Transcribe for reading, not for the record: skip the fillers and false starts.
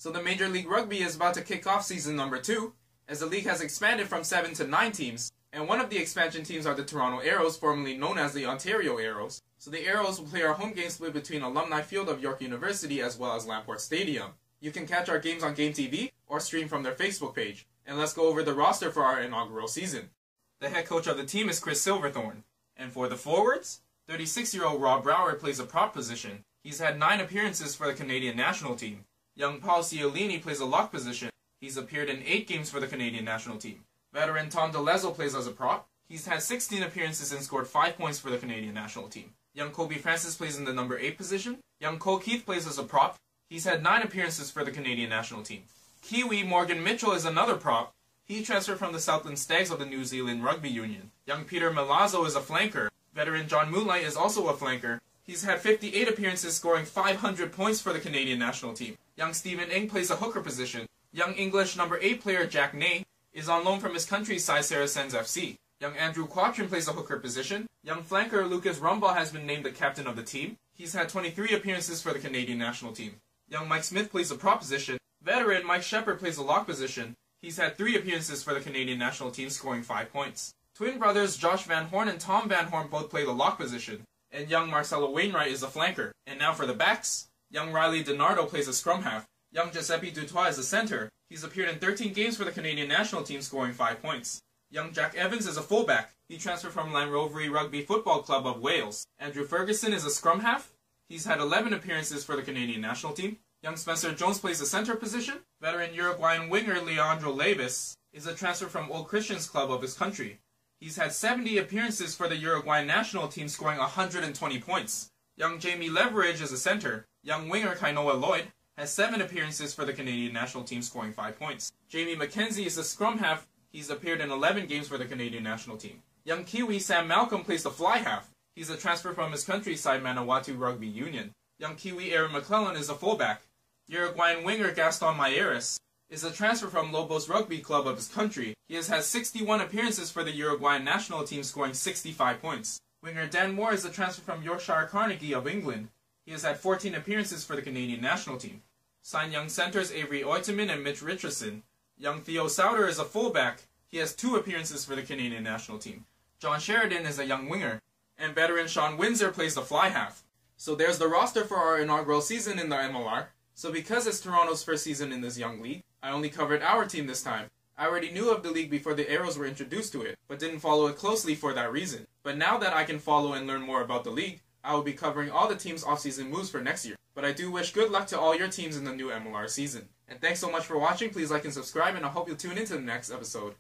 So the Major League Rugby is about to kick off season number 2, as the league has expanded from 7 to 9 teams, and one of the expansion teams are the Toronto Arrows, formerly known as the Ontario Arrows. So the Arrows will play our home games split between Alumni Field of York University as well as Lamport Stadium. You can catch our games on Game TV or stream from their Facebook page. And let's go over the roster for our inaugural season. The head coach of the team is Chris Silverthorne. And for the forwards, 36-year-old Rob Brower plays a prop position. He's had 9 appearances for the Canadian national team. Young Paul Ciolini plays a lock position. He's appeared in 8 games for the Canadian national team. Veteran Tom DeLezzo plays as a prop. He's had 16 appearances and scored 5 points for the Canadian national team. Young Kobe Francis plays in the number 8 position. Young Cole Keith plays as a prop. He's had 9 appearances for the Canadian national team. Kiwi Morgan Mitchell is another prop. He transferred from the Southland Stags of the New Zealand Rugby Union. Young Peter Milazzo is a flanker. Veteran John Moonlight is also a flanker. He's had 58 appearances, scoring 500 points for the Canadian national team. Young Stephen Ng plays a hooker position. Young English number 8 player Jack Ney is on loan from his country's side Saracens FC. Young Andrew Quatrin plays a hooker position. Young flanker Lucas Rumbaugh has been named the captain of the team. He's had 23 appearances for the Canadian national team. Young Mike Smith plays a prop position. Veteran Mike Shepard plays a lock position. He's had 3 appearances for the Canadian national team, scoring 5 points. Twin brothers Josh Van Horn and Tom Van Horn both play the lock position. And young Marcelo Wainwright is a flanker. And now for the backs. Young Riley DiNardo plays a scrum half. Young Giuseppe Dutoit is a center. He's appeared in 13 games for the Canadian national team, scoring 5 points. Young Jack Evans is a fullback. He transferred from Llanrovri Rugby Football Club of Wales. Andrew Ferguson is a scrum half. He's had 11 appearances for the Canadian national team. Young Spencer Jones plays the center position. Veteran Uruguayan winger Leandro Levis is a transfer from Old Christians Club of his country. He's had 70 appearances for the Uruguayan national team, scoring 120 points. Young Jamie Leverage is a center. Young winger Kainoa Lloyd has 7 appearances for the Canadian national team, scoring 5 points. Jamie McKenzie is a scrum half. He's appeared in 11 games for the Canadian national team. Young Kiwi Sam Malcolm plays the fly half. He's a transfer from his country's side Manawatu Rugby Union. Young Kiwi Aaron McClellan is a fullback. Uruguayan winger Gaston Mayeras is a transfer from Lobos Rugby Club of his country. He has had 61 appearances for the Uruguayan national team, scoring 65 points. Winger Dan Moore is a transfer from Yorkshire Carnegie of England. He has had 14 appearances for the Canadian national team. Signed young centers Avery Oitoman and Mitch Richardson. Young Theo Souter is a fullback. He has 2 appearances for the Canadian national team. John Sheridan is a young winger. And veteran Sean Windsor plays the fly half. So there's the roster for our inaugural season in the MLR. So because it's Toronto's first season in this young league, I only covered our team this time. I already knew of the league before the Arrows were introduced to it, but didn't follow it closely for that reason. But now that I can follow and learn more about the league, I will be covering all the team's off-season moves for next year. But I do wish good luck to all your teams in the new MLR season. And thanks so much for watching. Please like and subscribe, and I hope you'll tune into the next episode.